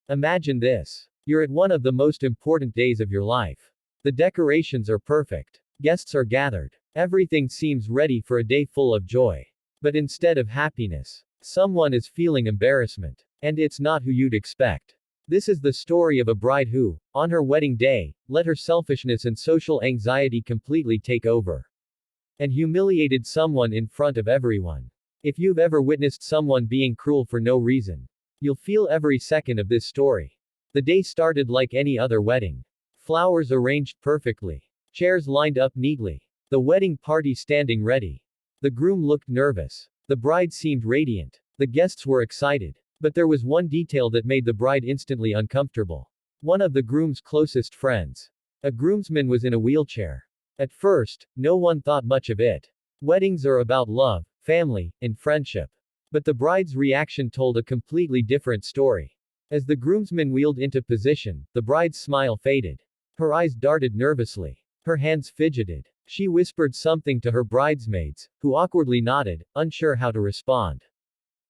Imagine this. You're at one of the most important days of your life. The decorations are perfect. Guests are gathered. Everything seems ready for a day full of joy. But instead of happiness, someone is feeling embarrassment. And it's not who you'd expect. This is the story of a bride who, on her wedding day, let her selfishness and social anxiety completely take over. And humiliated someone in front of everyone. If you've ever witnessed someone being cruel for no reason, you'll feel every second of this story. The day started like any other wedding. Flowers arranged perfectly. Chairs lined up neatly. The wedding party standing ready. The groom looked nervous. The bride seemed radiant. The guests were excited. But there was one detail that made the bride instantly uncomfortable. One of the groom's closest friends. A groomsman was in a wheelchair. At first, no one thought much of it. Weddings are about love, family, and friendship. But the bride's reaction told a completely different story. As the groomsman wheeled into position, the bride's smile faded. Her eyes darted nervously. Her hands fidgeted. She whispered something to her bridesmaids, who awkwardly nodded, unsure how to respond.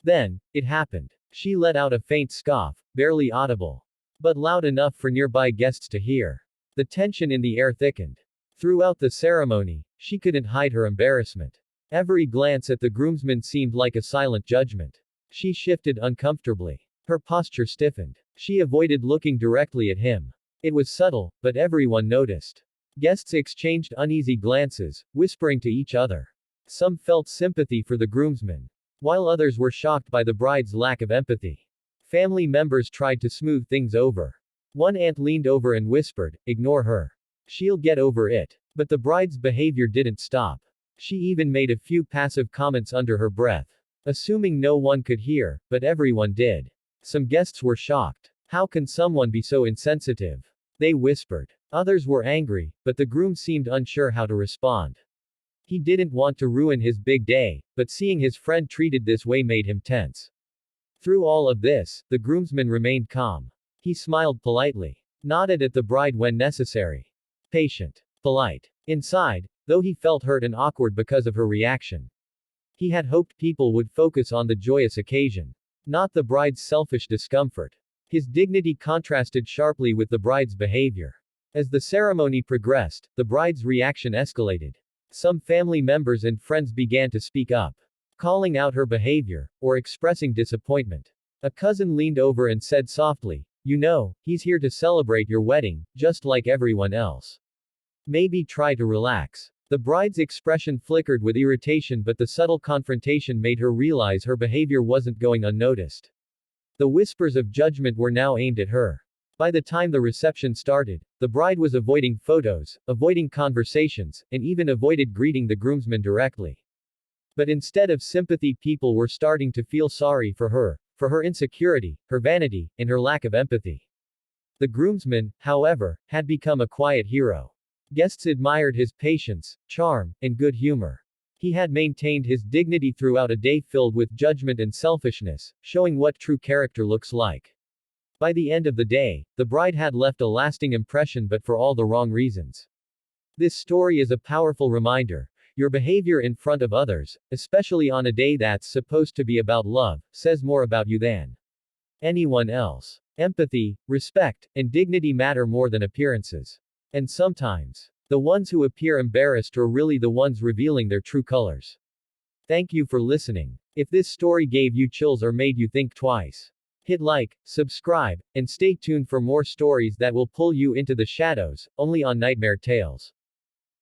Then, it happened. She let out a faint scoff, barely audible. But loud enough for nearby guests to hear. The tension in the air thickened. Throughout the ceremony, she couldn't hide her embarrassment. Every glance at the groomsman seemed like a silent judgment. She shifted uncomfortably. Her posture stiffened. She avoided looking directly at him. It was subtle, but everyone noticed. Guests exchanged uneasy glances, whispering to each other. Some felt sympathy for the groomsman, while others were shocked by the bride's lack of empathy. Family members tried to smooth things over. One aunt leaned over and whispered, "Ignore her. She'll get over it." But the bride's behavior didn't stop. She even made a few passive comments under her breath. Assuming no one could hear, but everyone did. Some guests were shocked. How can someone be so insensitive? They whispered. Others were angry, but the groom seemed unsure how to respond. He didn't want to ruin his big day, but seeing his friend treated this way made him tense. Through all of this, the groomsman remained calm. He smiled politely. Nodded at the bride when necessary. Patient. Polite. Inside, though he felt hurt and awkward because of her reaction. He had hoped people would focus on the joyous occasion, not the bride's selfish discomfort. His dignity contrasted sharply with the bride's behavior. As the ceremony progressed, the bride's reaction escalated. Some family members and friends began to speak up, calling out her behavior, or expressing disappointment. A cousin leaned over and said softly, "You know, he's here to celebrate your wedding, just like everyone else. Maybe try to relax." The bride's expression flickered with irritation, but the subtle confrontation made her realize her behavior wasn't going unnoticed. The whispers of judgment were now aimed at her. By the time the reception started, the bride was avoiding photos, avoiding conversations, and even avoided greeting the groomsmen directly. But instead of sympathy, people were starting to feel sorry for her insecurity, her vanity, and her lack of empathy. The groomsman, however, had become a quiet hero. Guests admired his patience, charm, and good humor. He had maintained his dignity throughout a day filled with judgment and selfishness, showing what true character looks like. By the end of the day, the bride had left a lasting impression, but for all the wrong reasons. This story is a powerful reminder. Your behavior in front of others, especially on a day that's supposed to be about love, says more about you than anyone else. Empathy, respect, and dignity matter more than appearances. And sometimes, the ones who appear embarrassed are really the ones revealing their true colors. Thank you for listening. If this story gave you chills or made you think twice, hit like, subscribe, and stay tuned for more stories that will pull you into the shadows, only on Nightmare Tales.